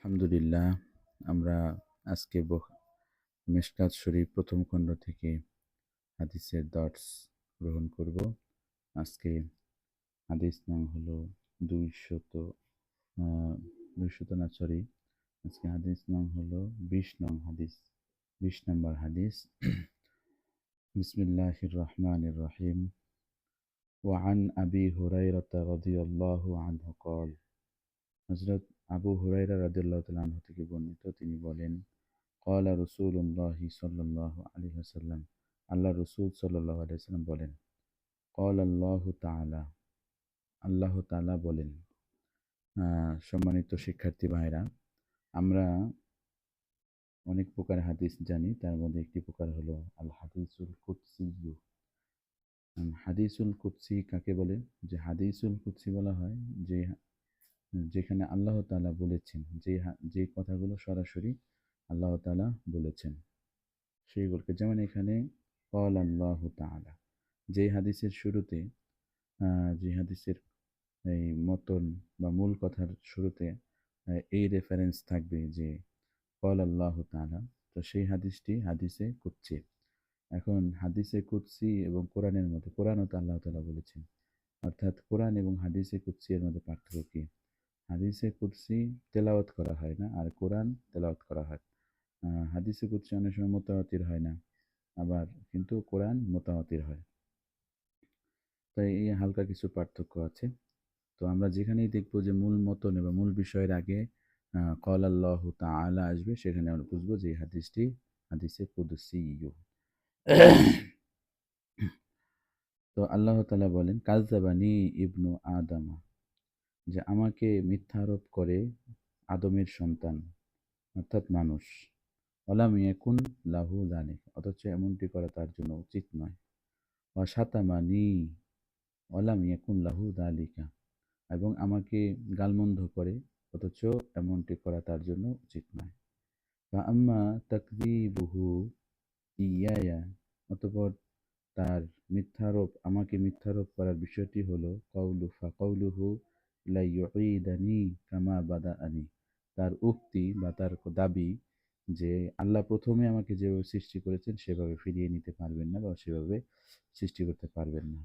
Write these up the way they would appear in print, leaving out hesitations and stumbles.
আলহামদুলিল্লাহ। আমরা আজকে মিশকাত শরীফ প্রথম খণ্ড থেকে হাদিসের দর্স গ্রহণ করব। আজকে হাদিস নং হলো 200 200 না, সরি, আজকে হাদিস নং হলো 20 নং হাদিস, 20 নম্বর হাদিস। বিসমিল্লাহির রহমানির রহিম। وعن أبي هريرة رضي الله عنه قال, হযরত আবু হুরায়রা রাদিয়াল্লাহু তাআলা আনহু থেকে বর্ণিত, তিনি বলেন, ক্বালা রাসূলুল্লাহি সাল্লাল্লাহু আলাইহি ওয়াসাল্লাম, আল্লাহ রাসূল সাল্লাল্লাহু আলাইহি ওয়াসাল্লাম বলেন, ক্বালা আল্লাহু তাআলা, আল্লাহ তাআলা বলেন। সম্মানিত শিক্ষার্থী ভাইরা, আমরা অনেক প্রকার হাদিস জানি, তার মধ্যে একটি প্রকার হলো আল হাদিসুল কুদসি। হাদিসুল কুদসি কাকে বলে? যে হাদিসুল কুদসি বলা হয় যে যেখানে আল্লাহ তাআলা বলেছেন, যে কথাগুলো সরাসরি আল্লাহ তাআলা বলেছেন সেইগুলোকে, যেমন এখানে ক্বাল আল্লাহু তাআলা, যে হাদিসের শুরুতে, যে হাদিসের এই মতন বা মূল কথার শুরুতে এই রেফারেন্স থাকবে যে ক্বাল আল্লাহু তাআলা, তো সেই হাদিসটি হাদিসে কুদসি। এখন হাদিসে কুদসি এবং কোরআনের মধ্যে, কোরআনও তো আল্লাহ তাআলা বলেছেন, অর্থাৎ কোরআন এবং হাদিসে কুদসি এর মধ্যে পার্থক্য কি? হাদিসে কুদসি তেলাওয়াত করা হয় না, আর কোরআন তেলাওয়াত করা হয়। হাদিসে কুদসি অনেক সময় মুতাওয়াতির হয় না, আবার কিন্তু কোরআন মুতাওয়াতির হয়। তাই এই হালকা কিছু পার্থক্য আছে। তো আমরা যেখানেই দেখবো যে মূল মতন এবং মূল বিষয়ের আগে ক্বাল আল্লাহু তাআলা আসবে, সেখানে আমরা বুঝবো যে এই হাদিসটি হাদিসে কুদসি। তো আল্লাহ তাআলা বলেন, কাযযাবানি ইবনু আদমা, যে আমাকে মিথ্যা আরোপ করে আদমের সন্তান, অর্থাৎ মানুষ। ওয়ালাম ইয়াকুন লাহু যালিক, অথচ এমনটি করা তার জন্য উচিত নয়। ওয়া শাতামানি ওয়ালাম ইয়াকুন লাহু যালিকা, এবং আমাকে গালমন্দ করে, অথচ এমনটি করা তার জন্য উচিত নয়। ফা আম্মা তাকযীবুহু ইয়ায়া, অতঃপর তার মিথ্যারোপ, আমাকে মিথ্যারোপ করার বিষয়টি হলো কাউলুহু লা ইউঈদানি কামা বাদাআনি, তার উক্তি বা তার দাবি যে আল্লাহ প্রথমে আমাকে যেভাবে সৃষ্টি করেছেন সেভাবে ফিরিয়ে নিতে পারবেন না, বা সেভাবে সৃষ্টি করতে পারবেন না।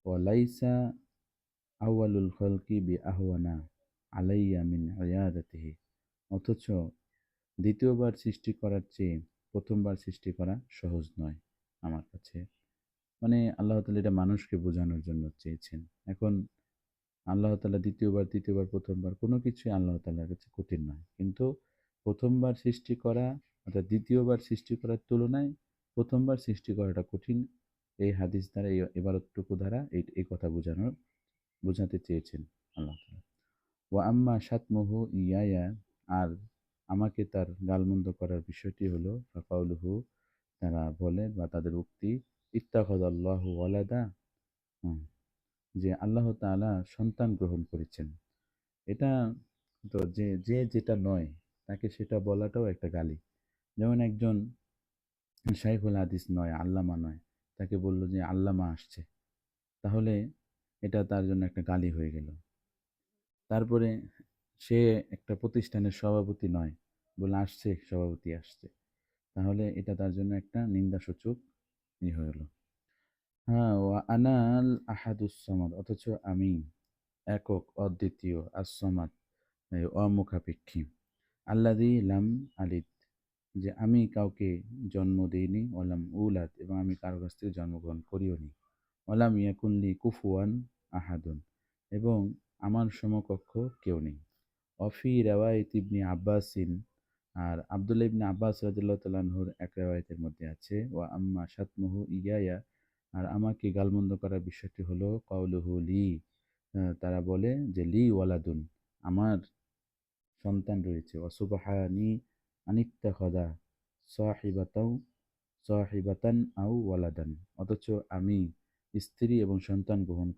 ওয়া লাইসা আউয়ালুল খলকি বিআহওয়ানা আলাইয়া মিন ইয়াদাতিহি, অথচ দ্বিতীয়বার সৃষ্টি করার চেয়ে প্রথমবার সৃষ্টি করা সহজ নয় আমার কাছে। মানে আল্লাহ তাআলা এটা মানুষকে বোঝানোর জন্য চেয়েছেন। এখন আল্লাহ তাআলা দ্বিতীয়বার, তৃতীয়বার, প্রথমবার কোনো কিছুই আল্লাহ তাআলার কাছে কঠিন নয়। কিন্তু প্রথমবার সৃষ্টি করা, অর্থাৎ দ্বিতীয়বার সৃষ্টি করার তুলনায় প্রথমবার সৃষ্টি করাটা কঠিন। এই হাদিস দ্বারা, এই ইবারতটুকু দ্বারা এই কথা বোঝাতে চেয়েছেন আল্লাহ তাআলা। ওয়া আম্মা শাতমুহু ইয়ায়া, আর আমাকে তার গালমন্দ করার বিষয়টি হলো ফাকাউলুহু, তারা বলে বা তাদের উক্তি, ইত্তাখাযাল্লাহু ওয়ালাদা, যে আল্লাহ তাআলা সন্তান গ্রহণ করেছেন। এটা তো যে যে যেটা নয় তাকে সেটা বলাটাও একটা গালি। যেমন একজন শাইখুল হাদিস নয়, আল্লামা নয়, তাকে বলল যে আল্লামা আসছে, তাহলে এটা তার জন্য একটা গালি হয়ে গেল। তারপরে সে একটা প্রতিষ্ঠানের সভাপতি নয়, বলে আসছে সভাপতি আসছে, তাহলে এটা তার জন্য একটা নিন্দাসূচক হয়ে গেল। হ্যাঁ, ওয়া আনাল আহাদুস সামাদ, অথচ আমি একক, অদ্বিতীয়, as-সামাদ, অমুখাপেক্ষী, আল্লাযী লাম আলিদ, যে আমি কাউকে জন্ম দেইনি, ওয়ালাম উলাদ, এবং আমি কারো কাছ থেকে জন্মগ্রহণ করিওনি, ওয়ালাম ইয়াকুন লি কুফুয়ান আহাদুন, এবং আমার সমকক্ষ কেউ নেই। অফি রেওয়ায়ত ইবনে আব্বাসিন, আর আব্দুল্লাহ ইবনে আব্বাস রাদিয়াল্লাহু তাআলা আনহুর এক রেওয়ায়েতের মধ্যে আছে, ওয়া আম্মা শাতমুহু ইয়ায়া, আর আমাকে গালমন্দ করার বিষয়টি হলো কাউলুহু লি, তারা বলে যে লি ওয়ালাদুন, আমার সন্তান রয়েছে, ওয়া সুবহানি আনিত্তাখাযা সাহিবাতাও সাহিবাতান আও ওয়ালাদান, অথচ আমি স্ত্রী এবং সন্তান গ্রহণ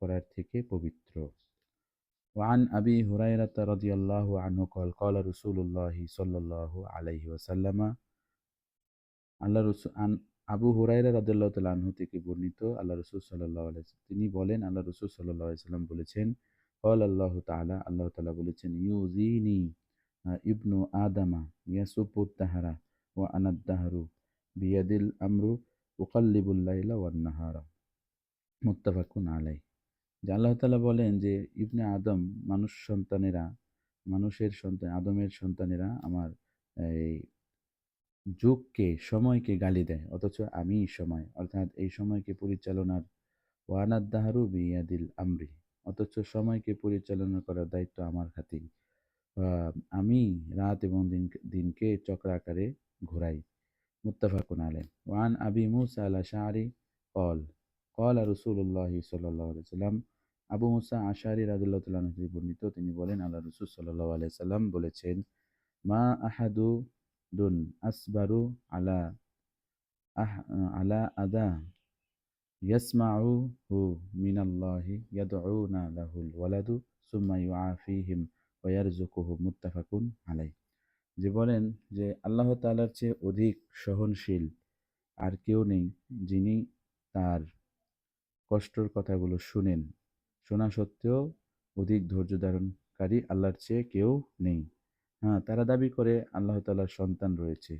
করার থেকে পবিত্র। وعن أبي هريرة رضي الله عنه قال قال رسول الله صلى الله عليه وسلم, আল্লাহ রসুল আবু হুরায়রা রাদিয়াল্লাহু তাআলা আনহু থেকে বর্ণিত, আল্লাহ রসুল সাল্লাল্লাহু আলাইহি ওয়াসাল্লাম তিনি বলেন, আল্লাহ রসুল সাল্লাল্লাহু আলাইহি ওয়াসাল্লাম বলেছেন, قال الله تعالى আল্লাহ তাআলা বলেছেন ইউজিনি ইবনু আদামা ইয়াসুবু দাহরা ওয়া আনা দাহরু বিয়াদিল আমরু উকাল্লিবুল লাইলা ওয়ান নাহারা মুত্তাফাকুন আলাইহ। যে আল্লাহ তাআলা বলেন যে ইবনে আদম মানুষের সন্তান আদমের সন্তানেরা আমার এই যুগকে সময়কে গালি দেয়, অথচ আমি সময় অর্থাৎ এই সময়কে পরিচালনার ওয়ানাদ দাহারু বিয়াদিল আমরি, অথচ সময়কে পরিচালনা করার দায়িত্ব আমার হাতেই। আমি রাত এবং দিনকে চক্রাকারে ঘোরাই। মুত্তাফাকুন আলাইহ। ওয়ান আবি মুসা আল আশআরি قال قال رسول الله সাল্লাল্লাহু আলাইহি ওয়াসাল্লাম, আবু মুসা আশআরি রাদিয়াল্লাহু তাআলা আনহু থেকে বর্ণিত, তিনি বলেন আল্লাহ রাসূল সাল্লাল্লাহু আলাইহি ওয়াসাল্লাম বলেছেন, মা আহাদু দুন আসবারু আলা আলা আদা ইয়াসমাউহু মিনাল্লাহি ইয়াদউনা লাহুল ওয়ালাদু সুম্মা ইউআফিহিম ওয়া ইয়ারযুকুহু মুত্তাফাকুন আলাইহ। যে বলেন যে আল্লাহ তাআলার চেয়ে অধিক সহনশীল আর কেউ নেই, যিনি তার কষ্টের কথাগুলো শুনেন, শোনা সত্ত্বেও অধিক ধৈর্য ধারণকারী আল্লাহর চেয়ে কেউ নেই। হ্যাঁ, তারা দাবি করে আল্লাহ তাআলার সন্তান রয়েছে,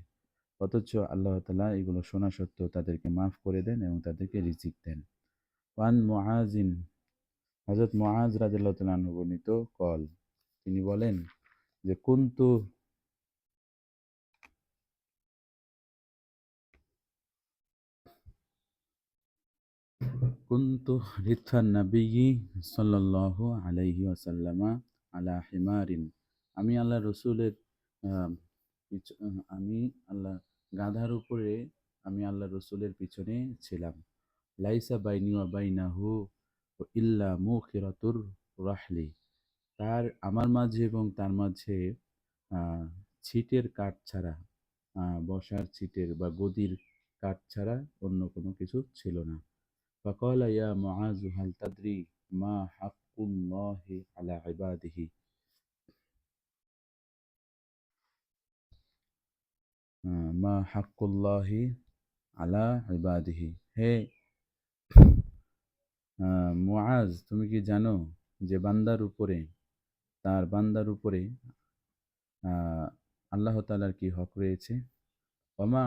অথচ আল্লাহ তাআলা এগুলো শোনা সত্ত্বেও তাদেরকে মাফ করে দেন এবং তাদেরকে রিজিক দেন। ওয়ান মুআজিন, হযরত মুআজ রাদিয়াল্লাহু তাআলা আনহু বর্ণিত, তিনি বলেন যে কুনতু রিথান নাবিয়্যি সাল্লাল্লাহু আলাইহি ওয়াসাল্লামা আলা হিমারিন, আমি আল্লাহ রসুলের আমি আল্লাহ গাধার উপরে আমি আল্লাহ রসুলের পিছনে ছিলাম। লাইসা বাইনি ওয়া বাইনাহু ইল্লা মুখিরাতুর রাহলি, আমার মাঝে এবং তার মাঝে আহ, ছিটের কাঠ ছাড়া, বসার ছিটের বা গদির কাঠ ছাড়া অন্য কোনো কিছু ছিল না। فقال يا معاذ هل تدري ما حق الله على عباده মা হাক্কুল্লাহি আলা ইবাদিহি, হে মুআজ, তুমি কি জানো যে বান্দার উপরে আহ, আল্লাহ তাআলার কি হক রয়েছে? ওমা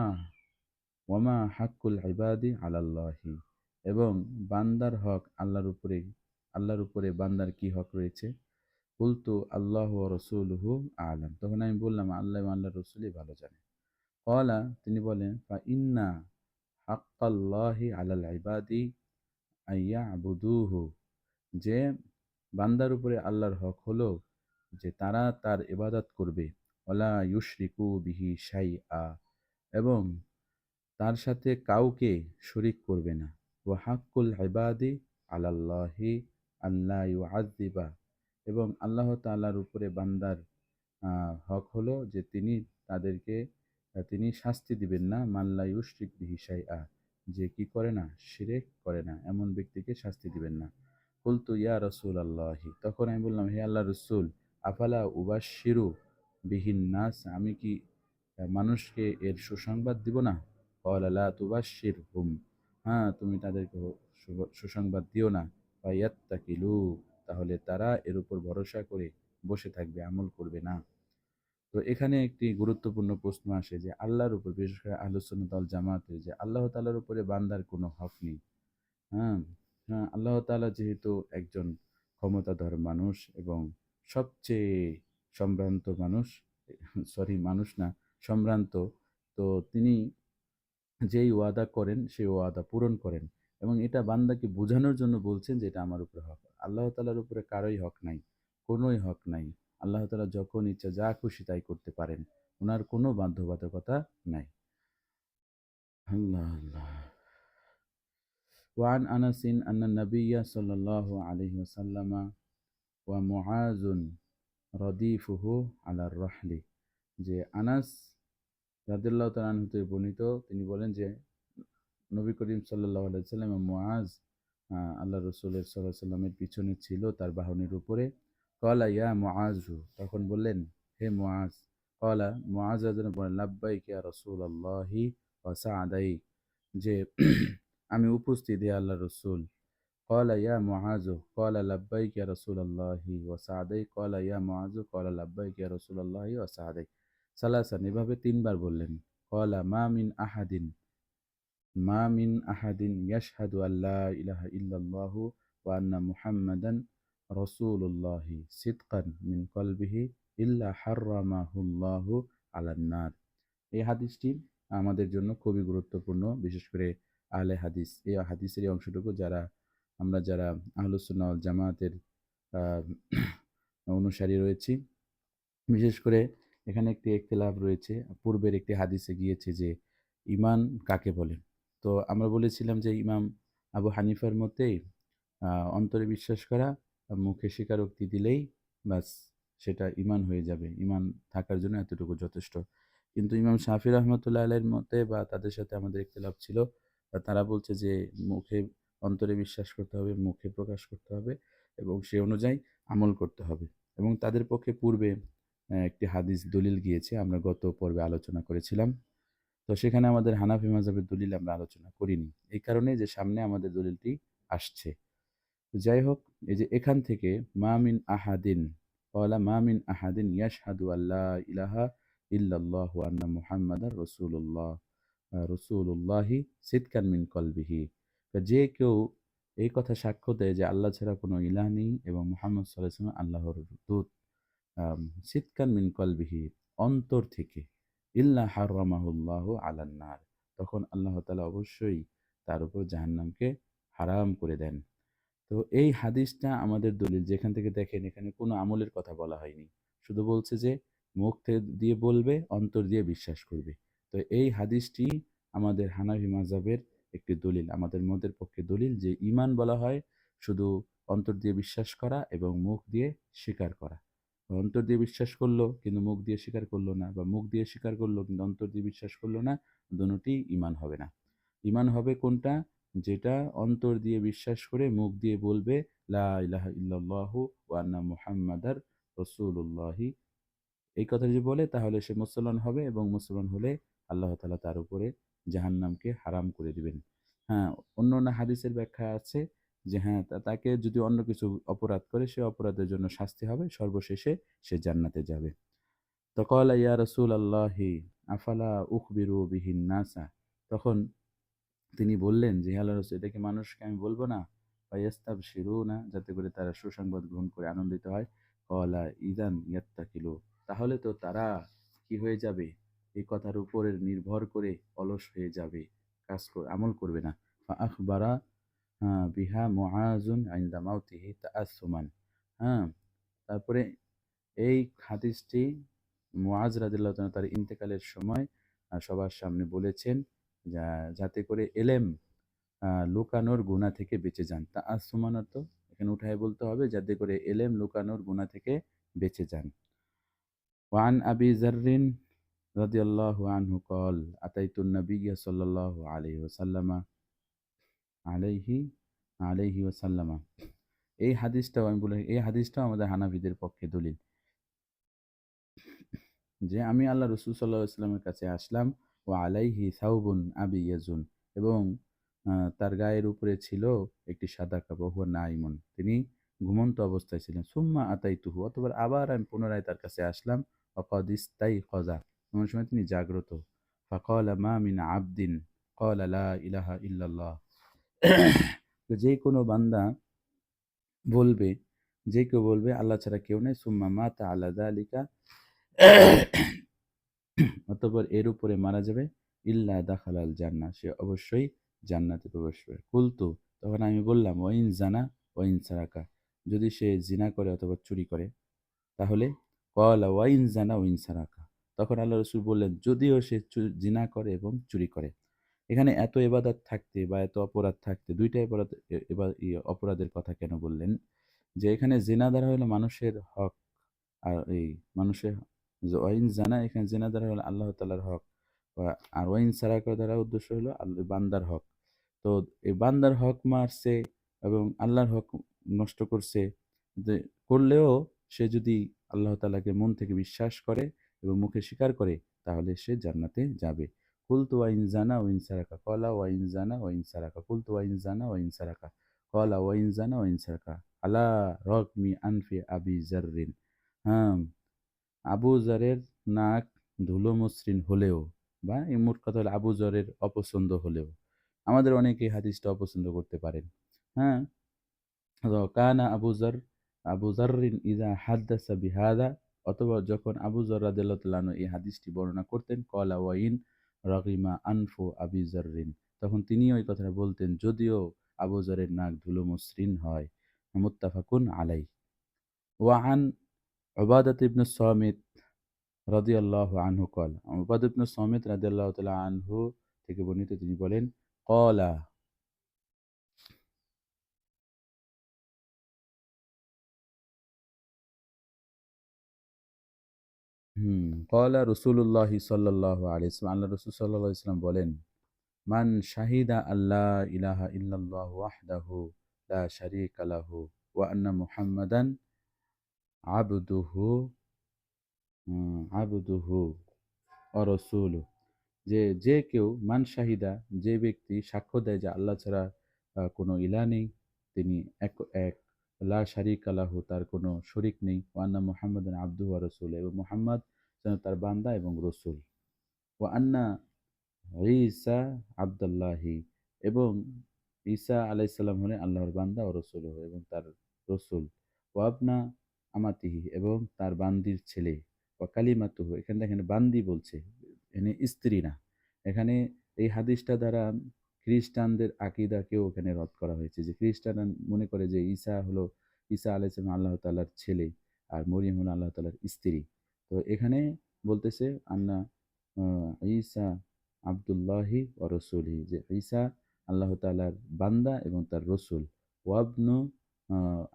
ওমা হাক্কুল ইবাদি আলাল্লাহি, এবং বান্দার হক আল্লাহর উপরে বান্দার কি হক রয়েছে? কুলতু আল্লাহু ওয়া রাসূলুহু আ'লাম, তখন আমি বললাম আল্লাহ এবং আল্লাহর রাসূলই ভালো জানে। ক্বালা, তিনি বলেন, ফা ইন্না হাক্কাল্লাহি আলাল ইবাদি আইয়াবুদুহু, যে বান্দার উপরে আল্লাহর হক হলো যে তারা তার ইবাদত করবে, ওয়ালা ইউশরিকু বিহি শাইআ, এবং তার সাথে কাউকে শরিক করবে না। ওয়া হাক্কুল ইবাদি আলাল্লাহি আল্লা ইউআযযিবা, এবং আল্লাহ তাআলার উপরে বান্দার হক হলো যে তিনি শাস্তি দিবেন না, মাল্লা ইউশরিক বিহি শাইআ, যে কি করে না, শিরক করে না, এমন ব্যক্তিকে শাস্তি দিবেন না। কুলতু ইয়া রাসূলাল্লাহি, তখন আমি বললাম হে আল্লাহর রাসূল, আফালা উবাশশিরু বিহিন নাস, আমি কি মানুষকে এর সুসংবাদ দিব না? ক্বালা লা তুবাশশিরহুম, হ্যাঁ, তুমি তাদেরকে সুসংবাদ দিও না। ফায়াত্তাকিলু, তাহলে তারা এর উপর ভরসা করে বসে থাকবে, আমল করবে না। তো এখানে একটি গুরুত্বপূর্ণ প্রশ্ন আসে যে আল্লাহর উপর, বিশেষ করে আহলুস সুন্নাত ওয়াল জামাতের, যে আল্লাহ তাআলার উপরে বান্দার কোনো হক নেই। হ্যাঁ, হ্যাঁ, আল্লাহ তাআলা যেহেতু একজন ক্ষমতাধর মানুষ এবং সবচেয়ে সম্ভ্রান্ত মানুষ, মানুষ না, সম্ভ্রান্ত, তো তিনি যেই ওয়াদা করেন সেই ওয়াদা পূরণ করেন, এবং এটা বান্দাকে বোঝানোর জন্য বলছেন যে এটা আমার উপরে হক। আল্লাহ তাআলার উপরে কারোই হক নাই, কোনোই হক নাই। আল্লাহ তাআলা যখন ইচ্ছা যা খুশি তাই করতে পারেন, ওনার কোনো বাধ্যবাধকতা নাই। আল্লাহ আল্লাহ। وعن أنس أن النبي صلى الله عليه وسلم ومعاذ رديفه على الرحل, যে আনাস রাদিয়াল্লাহু তাআলা আনহু থেকে বর্ণিত, তিনি বলেন যে নবী করিম সাল্লাল্লাহু আলাইহি ওয়াসাল্লাম এবং মুআজ আল্লাহ রাসূলের সাল্লাল্লাহু আলাইহি ওয়াসাল্লামের পিছনে ছিল, তার বাহনের উপরে। ক্বালা ইয়া মুআজু, তখন বললেন হে মুআজ। ক্বালা, মুআজ রাদিয়াল্লাহু বলেন, লাব্বাইক ইয়া রাসূলাল্লাহি ওয়া সা'দাইক, যে আমি উপস্থিত হে আল্লাহর রাসূল, قال يا معاذ قال لبيك يا رسول الله وسعدي قال يا معاذ قال لبيك يا رسول الله وسعدي সালাসান, এভাবে তিনবার বললেন। قال ما من أحد يشهد أن لا إله إلا الله وأن محمدا رسول الله صدقا من قلبه إلا حرمه الله على النار। এই হাদিসটি আমাদের জন্য খুবই গুরুত্বপূর্ণ, বিশেষ করে আহলে হাদিস, এই হাদিসের এই অংশটুকু যারা আহলুস সুন্নাহ ওয়াল জামাতের আহ, অনুসারী রয়েছি, বিশেষ করে এখানে একটি ইখতিলাফ রয়েছে। পূর্বের একটি হাদিসে গিয়েছে যে ঈমান কাকে বলে। তো আমরা বলেছিলাম যে ইমাম আবু হানিফার মতেই অন্তরে বিশ্বাস করা, মুখে স্বীকারোক্তি দিলেই বাস সেটা ঈমান হয়ে যাবে, ঈমান থাকার জন্য এতটুকু যথেষ্ট। কিন্তু ইমাম শাফি রহমতুল্লাহ আলাইহির মতে বা তাদের সাথে আমাদের ইখতিলাফ ছিল, তারা বলছে যে মুখে অন্তরে বিশ্বাস করতে হবে, মুখে প্রকাশ করতে হবে এবং সে অনুযায়ী আমল করতে হবে। এবং তাদের পক্ষে পূর্বে একটি হাদিস দলিল গিয়েছে, আমরা গত পর্বে আলোচনা করেছিলাম। তো সেখানে আমাদের হানাফি মাযহাবের দলিল আমরা আলোচনা করিনি, এই কারণে যে সামনে আমাদের দলিলটি আসছে। তো যাই হোক, এই যে এখান থেকে মা মিন আহাদিন ইয়াশহাদু আল্লা ইলাহা ইল্লাল্লাহু ওয়া আন্না মুহাম্মাদার রাসূলুল্লাহি সিদকান মিন কলবিহি, যে কেউ এই কথা সাক্ষ্য দেয় যে আল্লাহ ছাড়া কোনো ইলাহ নেই এবং মুহাম্মদ সাল্লাল্লাহু আলাইহি ওয়াসাল্লাম আল্লাহর দূত, সিদকান মিন কলবিহি, অন্তর থেকে, ইল্লা হারামাহুল্লাহু আলান নার, তখন আল্লাহ তাআলা অবশ্যই তার উপর জাহান্নামকে হারাম করে দেন। তো এই হাদিসটা আমাদের দলিল, যেখান থেকে দেখেন এখানে কোনো আমলের কথা বলা হয়নি, শুধু বলছে যে মুখ দিয়ে বলবে, অন্তর দিয়ে বিশ্বাস করবে। তো এই হাদিসটি আমাদের হানাফি মাযহাবের একটি দলিল, আমাদের মতের পক্ষে দলিল যে ঈমান বলা হয় শুধু অন্তর দিয়ে বিশ্বাস করা এবং মুখ দিয়ে স্বীকার করা। অন্তর দিয়ে বিশ্বাস করলো কিন্তু মুখ দিয়ে স্বীকার করলো না, বা মুখ দিয়ে স্বীকার করলো কিন্তু অন্তর দিয়ে বিশ্বাস করলো না, দুটোই ঈমান হবে না। ঈমান হবে কোনটা? যেটা অন্তর দিয়ে বিশ্বাস করে মুখ দিয়ে বলবে লা ইলাহা ইল্লাল্লাহু ওয়া আন্না মুহাম্মাদার রাসূলুল্লাহি, এই কথা যদি বলে তাহলে সে মুসলমান হবে, এবং মুসলমান হলে আল্লাহ তাআলা তার উপরে জাহান্নামকে হারাম করে দিবেন। হ্যাঁ, অন্য অন্য হাদিসের ব্যাখ্যা আছে যে হ্যাঁ, তাকে যদি অন্য কিছু অপরাধ করে সে অপরাধের জন্য শাস্তি হবে, সর্বশেষে সে জান্নাতে যাবে। তো ক্বালা ইয়া রাসূলাল্লাহি আফালা উখবিরু বিহিন নাসা, তখন তিনি বললেন যে, হে আল্লাহর রাসূল, এটা কি মানুষকে আমি বলবো না? ফায়াস্তাবশিরুনা, যাতে করে তারা সুসংবাদ গ্রহণ করে আনন্দিত হয়। ক্বালা ইযান ইয়াত্তাকিলু, তাহলে তো তারা কি হয়ে যাবে? এই কথার উপরে নির্ভর করে অলস হয়ে যাবে, আমল করবে না। ফাআখবারা বিহা মুআযুন ইনদা মাউতিহি তাআসসুমান। হ্যাঁ, তারপরে এই হাদিসটি মুআজ রাদিয়াল্লাহু তাআলা তার ইন্তেকালের সময় সবার সামনে বলেছেন, যাতে করে এলেম লুকানোর গুনাহ থেকে বেঁচে যান। তাআসসুমান অর্থ এখানে উঠায় বলতে হবে, যাতে করে এলেম লুকানোর গুনাহ থেকে বেঁচে যান। ওয়ান আবি যাররিন রাদিয়াল্লাহু আনহু ক্বাল আতাইতুন নাবিয়্যা সাল্লাল্লাহু আলাইহি আলাইহি ওয়াসাল্লামা। এই হাদিসটাও আমাদের হানাফিদের পক্ষে দলিল যে আমি আল্লাহ রসুল সাল্লাহ ইসলামের কাছে আসলাম, ও আলাইহি সাউবুন আবিয়াজুন, এবং তার গায়ের উপরে ছিল একটি সাদা কাপড়, হুয়া নাইমুন, তিনি ঘুমন্ত অবস্থায় ছিলেন। সুম্মা আতাইতুহু, অতঃপর আবার আমি পুনরায় তার কাছে আসলাম, অকদ ইস্তাইকাযা, এমন সময় তিনি জাগ্রত। ফাকালা মা মিন আবদিন ক্বালা লা ইলাহা ইল্লাল্লাহ, তো যে কোনো বান্দা বলবে, যে কেউ বলবে আল্লাহ ছাড়া কেউ নেই, সুম্মা মাতা আলা যালিকা, অতঃপর এর উপরে মারা যাবে, ইল্লা দাখালাল জান্নাহ, সে অবশ্যই জান্নাতে প্রবেশ করবে। কুলতু, তখন আমি বললাম, ওয়াইন জানা ওয়াইন সারাকা, যদি সে জিনা করে অথবা চুরি করে তাহলে? ক্বালা ওয়াইন জানা ওয়াইন সারাকা, তখন আল্লাহ রাসূল বললেন, যদিও সে জিনা করে এবং চুরি করে। এখানে এত ইবাদত থাকতে বা এত অপরাধ থাকতে দুইটা অপরাধের কথা কেন বললেন? যে এখানে জিনা দ্বারা হলো মানুষের হক, আর এই মানুষের ওয়াইন জানা, এখানে জিনা দ্বারা হলো আল্লাহ তাআলার হক, আর ওয়াইন সারাকা দ্বারা উদ্দেশ্য হলো আল্লাহ বান্দার হক। তো এই বান্দার হক মারছে এবং আল্লাহর হক নষ্ট করছে, যে করলেও সে যদি আল্লাহ তাআলাকে মন থেকে বিশ্বাস করে এবং মুখে স্বীকার করে তাহলে সে জান্নাতে যাবে। কুলতু ওয়াইন জানা ওয়াইন সারাকা, ক্বালা ওয়াইন জানা ওয়াইন সারাকা, কুলতু ওয়াইন জানা ওয়াইন সারাকা, ক্বালা ওয়া ইন জানা ওয়া ইন সারাকা আলা রাগমি আনফি আবি যাররিন। হ্যাঁ, আবু যরের নাক ধুলো মসৃণ হলেও, বা এই মোট কথা হলো আবু যরের অপছন্দ হলেও, আমাদের অনেকেই হাদিসটা অপছন্দ করতে পারেন। হ্যাঁ, কানা আবু যাররিন ইযা হাদ্দাসা বিহাদা, অথবা যখন আবু যর রাদিয়াল্লাহু তাআলা আনহু এই হাদিসটি বর্ণনা করতেন, ক্বালা ওয়া ইন রাগিমা আনফু আবি যাররিন, তখন তিনিও এই কথাটা বলতেন যদিও আবু যরের নাক ধুলো মসৃণ হয়। মুত্তাফাকুন আলাইহ। ওয়া আন উবাদাহ ইবনে সামিত রাদিয়াল্লাহু আনহু ক্বাল, উবাদাহ ইবনে সামিত রাদিয়াল্লাহু তাআলা আনহু থেকে বর্ণিত, তিনি বলেন, ক্বালা ক্বালা রাসূলুল্লাহি সাল্লাল্লাহু আলাইহি ওয়াসাল্লাম, আল্লাহ রাসূল সাল্লাল্লাহু আলাইহি ওয়াসাল্লাম বলেন, মান শাহিদা আল্লা ইলাহা ইল্লাল্লাহু ওয়াহদাহু লা শারীকা লাহু ওয়া আন্না মুহাম্মাদান আবদুহু আবদুহু ওয়া রাসূলুহু, যে কেউ, মান শাহিদা, যে ব্যক্তি সাক্ষ্য দেয় যে আল্লাহ ছাড়া কোনো ইলাহ নেই, তিনি এক এক, লা শারীকা লাহু, তার কোনো শরীক নেই, ওয়া আন্না মুহাম্মাদান আবদুহু ওয়া রাসূলুহু, এবং মুহাম্মদ যেন তার বান্দা এবং রসূল, ওয়া আন্না ঈসা আবদুল্লাহি, এবং ঈসা আলাইহিস সালাম হলেন আল্লাহর বান্দা ও রসূল, এবং তার রসূল, ওয়া আবনা আমাতিহি, এবং তার বান্দির ছেলে, ওয়া কালিমাতুহু, এখানে দেখেন বান্দি বলছে, এখানে স্ত্রী না। এখানে এই হাদিসটা দ্বারা খ্রিস্টানদের আকীদাকেও এখানে রদ করা হয়েছে, যে খ্রিস্টানরা মনে করে যে ঈসা আলাইহিস সালাম আল্লাহ তাআলার ছেলে আর মরিয়ম হলো আল্লাহ তাআলার স্ত্রী। তো এখানে বলতেছে আন্না ঈসা আবদুল্লাহি ও রসুলহি, যে ঈসা আল্লাহ তাআলার বান্দা এবং তার রসুল, ওয়াবনু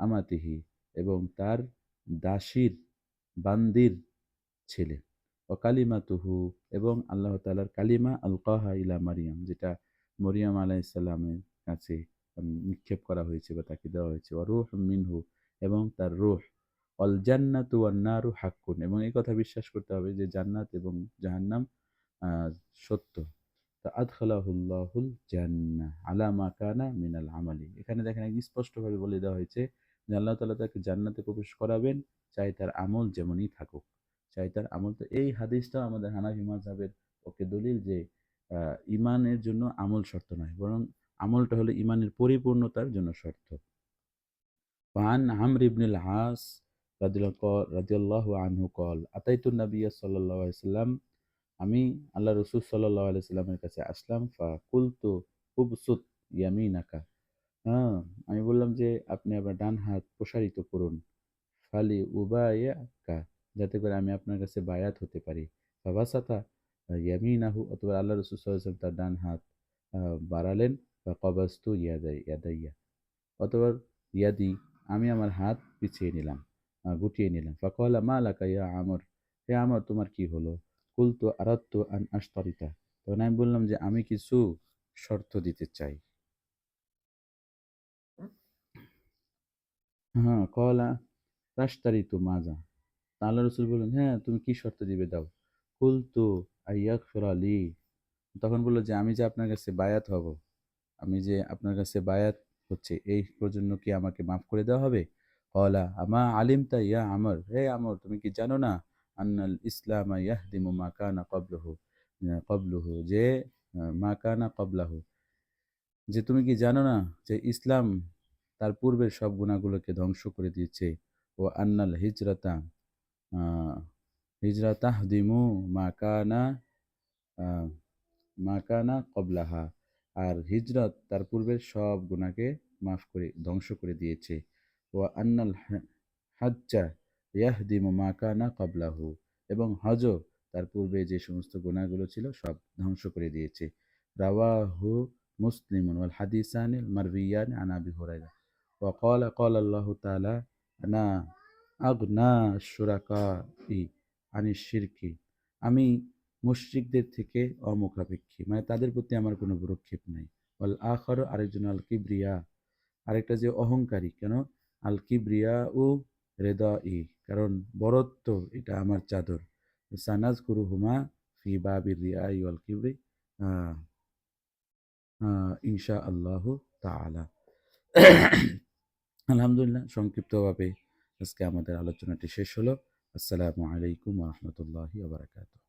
আমাতিহি, এবং তার দাসীর, বান্দির ছেলে, ও কালিমাতুহু, এবং আল্লাহ তাআলার কালিমা আলকাহা ইলা মারিয়াম, যেটা মরিয়ম আলাইহিস সালামের কাছে নিক্ষেপ করা হয়েছে বা তাকে দেওয়া হয়েছে, ওয়া রূহুম মিনহু, এবং তার রূহ, অল জান্নাতু ওয়ান নারু হাক্কুন, এবং এই কথা বিশ্বাস করতে হবে যে জান্নাত এবং জাহান্নাম সত্য। তা আদখালাহুল্লাহুল জান্নাহ আলা মা কানা মিনাল আমালি, এখানে দেখেন স্পষ্টভাবে বলে দেওয়া হয়েছে যে আল্লাহ তাআলা তাকে জান্নাতে প্রবেশ করাবেন, চাই তার আমল যেমনই থাকুক, চাই তার আমল। তো এই হাদিসটা আমাদের হানাফি মাযহাবের পক্ষে দলিল যে ঈমানের জন্য আমল শর্ত নয়, বরং আমলটা হলো ঈমানের পরিপূর্ণতার জন্য শর্ত। وعن عمرو بن العاص রাদিয়াল্লাহু আনহু قال আতাইতু নাবিয়্য সাল্লাল্লাহু আলাইহি ওয়াসাল্লাম, আমি আল্লাহ রাসূল সাল্লাল্লাহু আলাইহি ওয়াসাল্লামের কাছে আসলাম, ফাকুলতু উবসুত ইয়ামিনাকা, হ্যাঁ, আমি বললাম যে আপনি আপনার ডান হাত প্রসারিত করুন, ফালি উবাইয়াকা, যাতে করে আমি আপনার কাছে বায়াত হতে পারি, ফাবাসাতা ইয়ামিনাহু, অথবা আল্লাহ রাসূল সাল্লাল্লাহু আলাইহি ওয়াসাল্লাম তার ডান হাত বাড়ালেন, ফাকাবাসতু ইয়াদাইয়া, অথবা ইয়াদি, আমি আমার হাত পিছিয়ে নিলাম, গুটিয়ে নিলাম। ফাকালা মা লাকা ইয়া আমর, হে আমর তোমার কি হলো? কুলতু আরাদতু আন আশতারিতা, তখন আমি বললাম যে আমি কিছু শর্ত দিতে চাই। হ্যাঁ, কলা তাশতারিতু মাজা, তা আল্লাহ রাসূল বললেন, হ্যাঁ তুমি কি শর্ত দিবে দাও। কুলতু আইয়াগফিরা লি, তখন বলল যে আমি যে আপনার কাছে বায়াত হব, আমি যে আপনার কাছে বায়াত হচ্ছে, এই জন্য কি আমাকে মাফ করে দেওয়া হবে? কলা আমা আলিমতা ইয়া আমর, হে আমর তুমি কি জানো না, আন্নাল ইসলাম ইয়াহদিমু মা কানা ক্বাবলুহু, যে মা কানা ক্বাবলাহু, যে তুমি কি জানো না যে ইসলাম তার পূর্বের সব গুনাহগুলোকে ধ্বংস করে দিয়েছে। ও আন্নাল হিজরাতা আহ, হিজরা তাহদিমু মা কানা আহ, মা কানা কবলাহা, আর হিজরত তার পূর্বের সব গুনাহকে মাফ করে ধ্বংস করে দিয়েছে। ও আন্নাল হাজ্জা ইয়াহদিমু মা কানা কবলাহু, এবং হজও তার পূর্বে যে সমস্ত গুনাহগুলো ছিল সব ধ্বংস করে দিয়েছে। রাওয়াহু মুসলিমুন ওয়াল হাদিসানিল মারবিয়ান আন আবি হুরায়রা ওয়া ক্বালা ক্বালা আল্লাহু তাআলা আনা আগনা শুরাকাই আনিশ শিরকি, আমি মুশরিকদের থেকে অমুখাপেক্ষী, মানে তাদের প্রতি আমার কোনো ভ্রুক্ষেপ নাই। ওয়াল আখারু, আরেকজন আল কিবরিয়া, আরেকটা যে অহংকারী, কেন আল কিবরিয়া ও রেদাই, কারণ বরত্ব এটা আমার চাদর। সানাজকুরুহুমা ফি বাবির রিয়াই ওয়াল কিবরি ইনশা আল্লাহু তাআলা। আলহামদুলিল্লাহ, সংক্ষিপ্তভাবে আজকে আমাদের আলোচনাটি শেষ হলো। আসসালামু আলাইকুম ওয়া রাহমাতুল্লাহি ওয়া বারাকাতুহু।